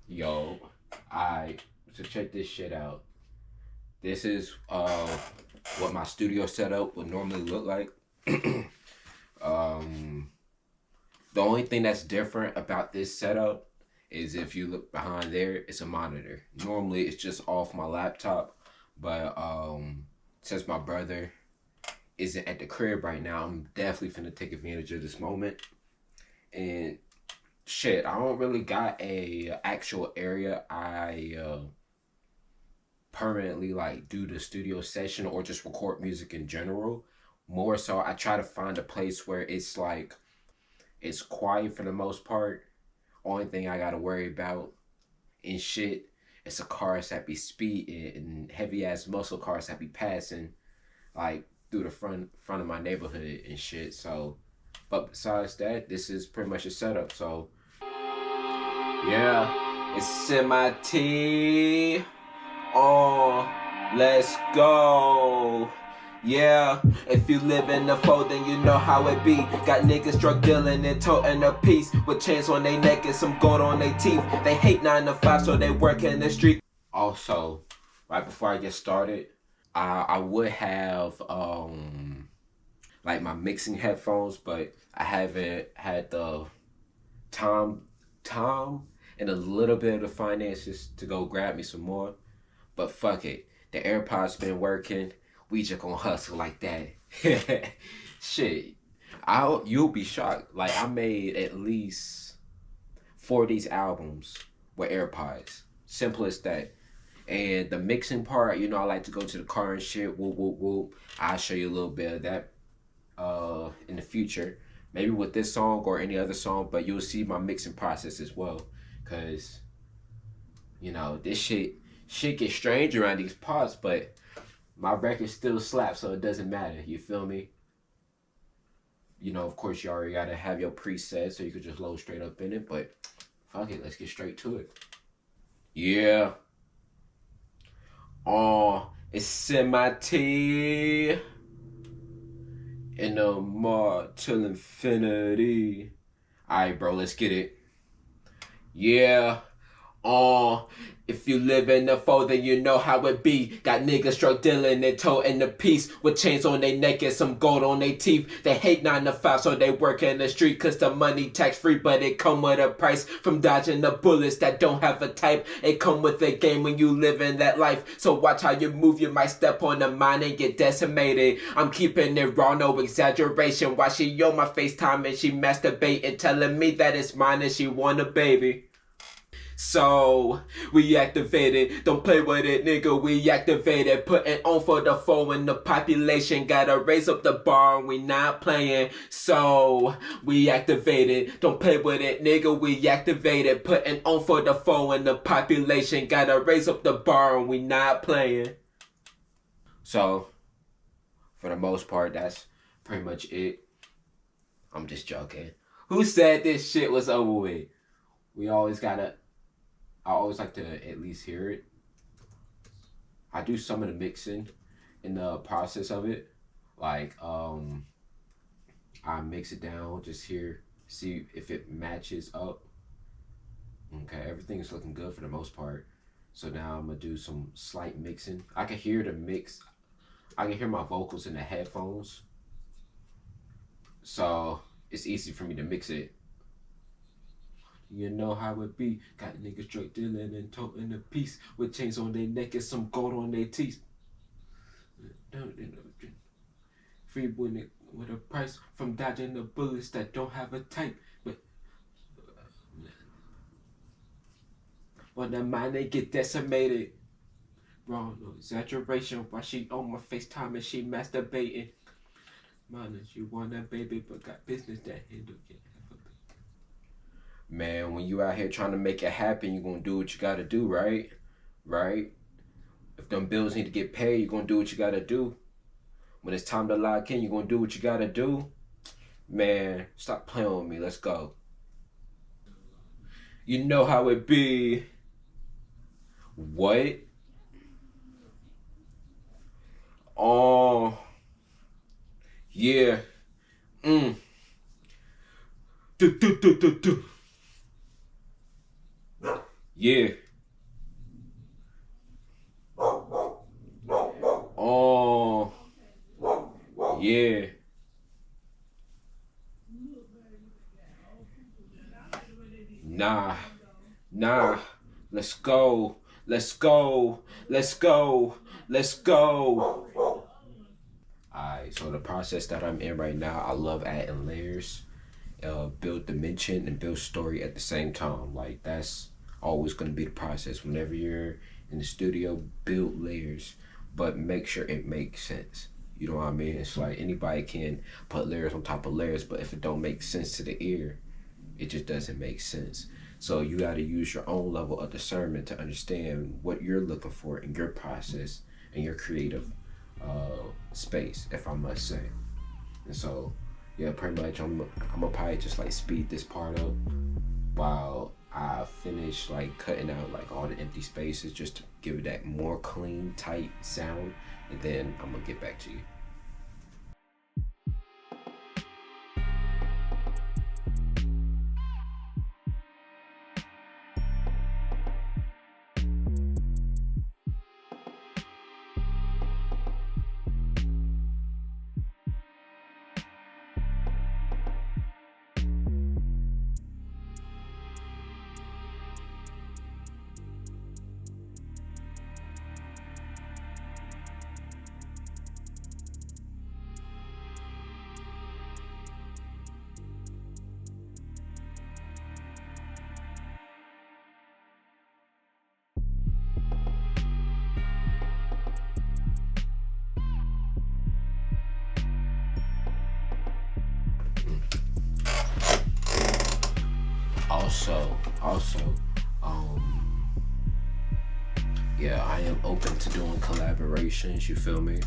Yo, so check this shit out. This is what my studio setup would normally look like. um, the only thing that's different about this setup is if you look behind there, it's a monitor. Normally, it's just off my laptop, but since my brother isn't at the crib right now, I'm definitely finna take advantage of this moment. And shit, I don't really got a actual area I permanently like do the studio session or just record music in general. More so, I try to find a place where it's like it's quiet for the most part. Only thing I gotta worry about and shit, it's a cars that be speeding and heavy ass muscle cars that be passing like through the front of my neighborhood and shit. So, but besides that, this is pretty much a setup. So yeah, it's semi-T. Oh, let's go. Yeah, if you live in the fold, then you know how it be. Got niggas drug dealing and toting a piece with chains on their neck and some gold on their teeth. They hate 9 to 5, so they work in the street. Also, right before I get started, I would have like my mixing headphones, but I haven't had the time and a little bit of the finances to go grab me some more. But fuck it. The AirPods been working. We just gonna hustle like that. Shit. You'll be shocked. Like I made at least 4 of these albums with AirPods. Simple as that. And the mixing part, you know, I like to go to the car and shit. Whoop whoop whoop. I'll show you a little bit of that in the future. Maybe with this song or any other song, but you'll see my mixing process as well. Cause, you know, this shit gets strange around these parts, but my record still slaps, so it doesn't matter. You feel me? You know, of course, you already gotta have your preset, so you could just load straight up in it. But fuck it, let's get straight to it. Yeah. Oh, it's semi-T in the mod till infinity. Alright, bro, let's get it. Yeah. Oh, if you live in the fold, then you know how it be. Got niggas drug dealing and toting the piece with chains on their neck and some gold on their teeth. They hate 9 to 5, so they work in the street cause the money tax free, but it come with a price from dodging the bullets that don't have a type. It come with a game when you live in that life. So watch how you move, you might step on the mine and get decimated. I'm keeping it raw, no exaggeration. While she on my FaceTime and she masturbating, telling me that it's mine and she want a baby. So, we activated, don't play with it, nigga, we activated, putting on for the foe and the population, gotta raise up the bar and we not playing. So, we activated, don't play with it, nigga, we activated, putting on for the foe and the population, gotta raise up the bar and we not playing. So, for the most part, that's pretty much it. I'm just joking. Who said this shit was over with? I always like to at least hear it. I do some of the mixing in the process of it. Like, I mix it down, just hear, see if it matches up. Okay, everything is looking good for the most part. So now I'm gonna do some slight mixing. I can hear the mix. I can hear my vocals in the headphones. So it's easy for me to mix it. You know how it be. Got niggas drug dealing and toting a piece with chains on their neck and some gold on their teeth. Free with a price from dodging the bullets that don't have a type. But when the mind they get decimated. Wrong, no exaggeration. While she on my FaceTime and she masturbating. Man, you want that baby, but got business that handle can't have a baby. Man, when you out here trying to make it happen, you're gonna do what you gotta do, right? Right? If them bills need to get paid, you're gonna do what you gotta do. When it's time to lock in, you're gonna do what you gotta do. Man, stop playing with me. Let's go. You know how it be. What? Oh. Yeah. Do, do, do, do, do. Yeah. Oh, yeah. Nah, nah. Let's go. Let's go. Let's go. Let's go. Alright, so the process that I'm in right now, I love adding layers, build dimension and build story at the same time. Like that's always going to be the process. Whenever you're in the studio, build layers, but make sure it makes sense. You know what I mean? It's like anybody can put layers on top of layers, but if it don't make sense to the ear, it just doesn't make sense. So you got to use your own level of discernment to understand what you're looking for in your process and your creative space, if I must say. And so, yeah, pretty much I'm gonna probably just like speed this part up while I finish like cutting out like all the empty spaces just to give it that more clean, tight sound, and then I'm gonna get back to you. Also, um, yeah, I am open to doing collaborations. You feel me?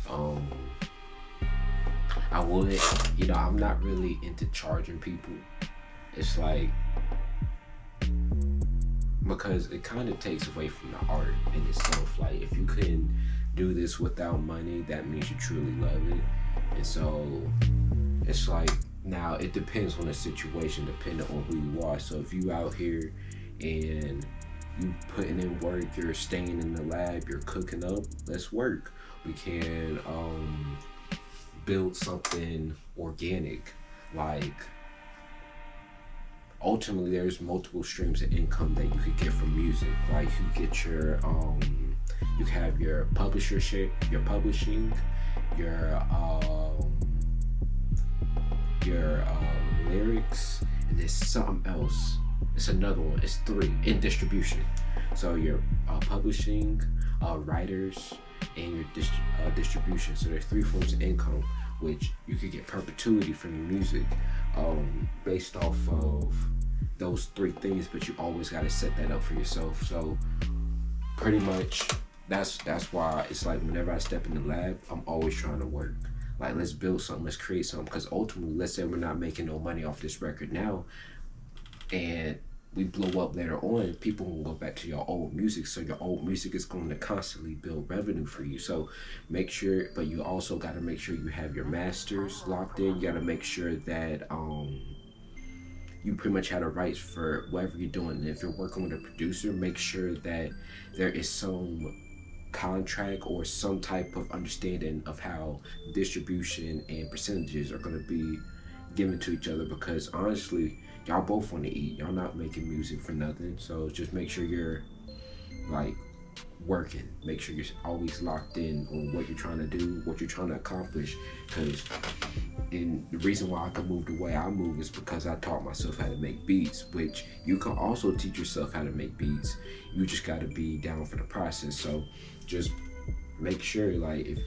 Um, I would, I'm not really into charging people. It's like because it kind of takes away from the art in itself. Like if you can do this without money, that means you truly love it. And so it's like now it depends on the situation, depending on who you are. So if you out here and you putting in work, you're staying in the lab, you're cooking up, let's work. We can build something organic. Like ultimately there's multiple streams of income that you could get from music. Like you get your you have your publishing, your lyrics, and there's something else. It's another one. It's three in distribution. So your publishing, writers, and your distribution. So there's three forms of income, which you could get perpetuity from your music, based off of those three things. But you always got to set that up for yourself. So pretty much that's why it's like whenever I step in the lab, I'm always trying to work. Like let's build something, let's create something. Because ultimately, let's say we're not making no money off this record now, and we blow up later on, people will go back to your old music. So your old music is going to constantly build revenue for you. So make sure, but you also got to make sure you have your masters locked in. You got to make sure that you pretty much have the rights for whatever you're doing. And if you're working with a producer, make sure that there is some contract or some type of understanding of how distribution and percentages are going to be given to each other, because honestly y'all both want to eat. Y'all not making music for nothing. So just make sure you're like working. Make sure you're always locked in on what you're trying to do, what you're trying to accomplish. Because and the reason why I could move the way I move is because I taught myself how to make beats, which you can also teach yourself how to make beats. You just got to be down for the process. So just make sure, like, if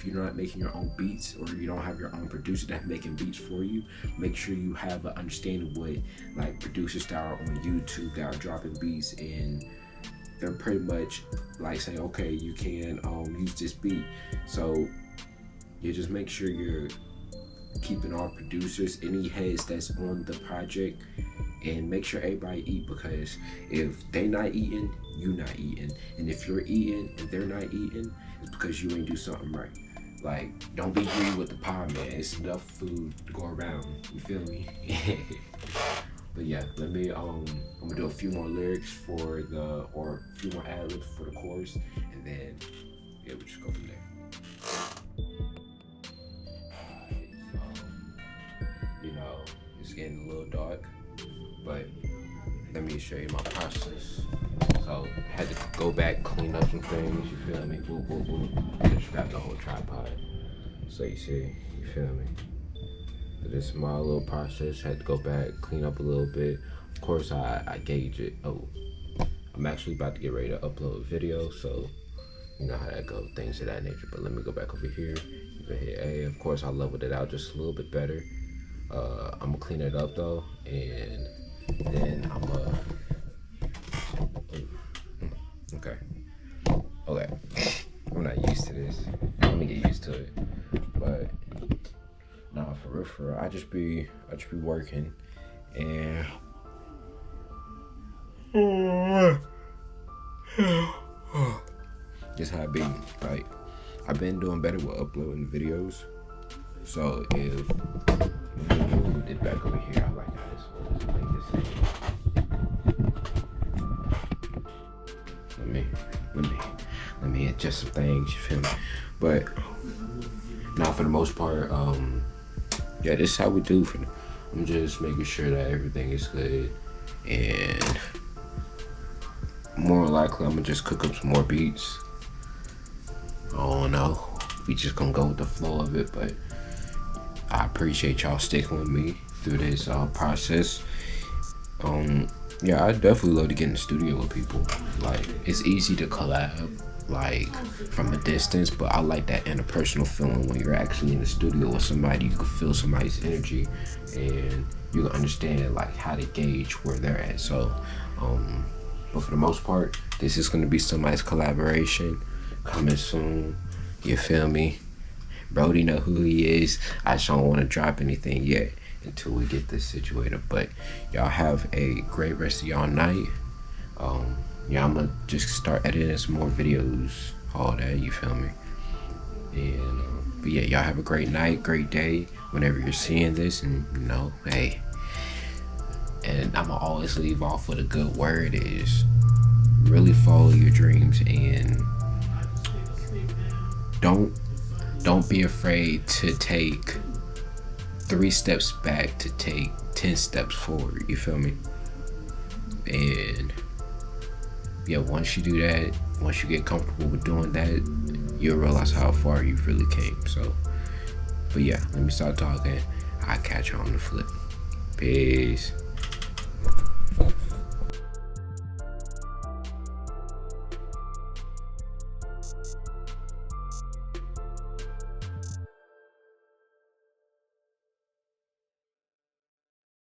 you're not making your own beats, or you don't have your own producer that's making beats for you, make sure you have an understanding what like producers that are on YouTube that are dropping beats, and they're pretty much like saying, okay, you can use this beat. So you just make sure you're keeping all producers, any heads that's on the project, and make sure everybody eat, because if they not eating, you not eating. And if you're eating and they're not eating, it's because you ain't do something right. Like, don't be greedy with the pie, man. It's enough food to go around. You feel me? But yeah, let me I'm gonna do a few more lyrics for or a few more ad-libs for the chorus, and then yeah, we just go from there. You know, it's getting a little dark, but let me show you my process. So I had to go back, clean up some things, you feel me? Whoop, whoop, whoop. Just grab the whole tripod. So you see, you feel me? So this is my little process. Had to go back, clean up a little bit. Of course, I gauge it. Oh, I'm actually about to get ready to upload a video, so you know how that goes, things of that nature. But let me go back over here. You can hit A. Of course, I leveled it out just a little bit better. I'm gonna clean it up though, and then I'm gonna. Okay. I'm not used to this. Let me get used to it. But nah, for real, I just be working, and just how it be. Like, I've been doing better with uploading videos. So if move it back over here, I like how this was. Make this thing. Let me adjust some things, you feel me? But now for the most part, yeah, this is how we do. I'm just making sure that everything is good, and more likely I'm gonna just cook up some more beats. I don't know. We just gonna go with the flow of it, but I appreciate y'all sticking with me through this process. Yeah, I definitely love to get in the studio with people. Like, it's easy to collab, like, from a distance, but I like that interpersonal feeling when you're actually in the studio with somebody. You can feel somebody's energy, and you can understand, like, how to gauge where they're at. So, but for the most part, this is gonna be somebody's collaboration coming soon. You feel me? Brody know who he is. I just don't want to drop anything yet until we get this situated. But y'all have a great rest of y'all night. Yeah, I'm gonna just start editing some more videos, all that, you feel me? And but yeah, y'all have a great night, great day whenever you're seeing this. And you know, hey, and I'ma always leave off with a good word is really follow your dreams, and don't be afraid to take 3 steps back to take 10 steps forward, you feel me? And yeah, once you do that, once you get comfortable with doing that, you'll realize how far you really came. So, but yeah, let me start talking. I'll catch you on the flip. Peace.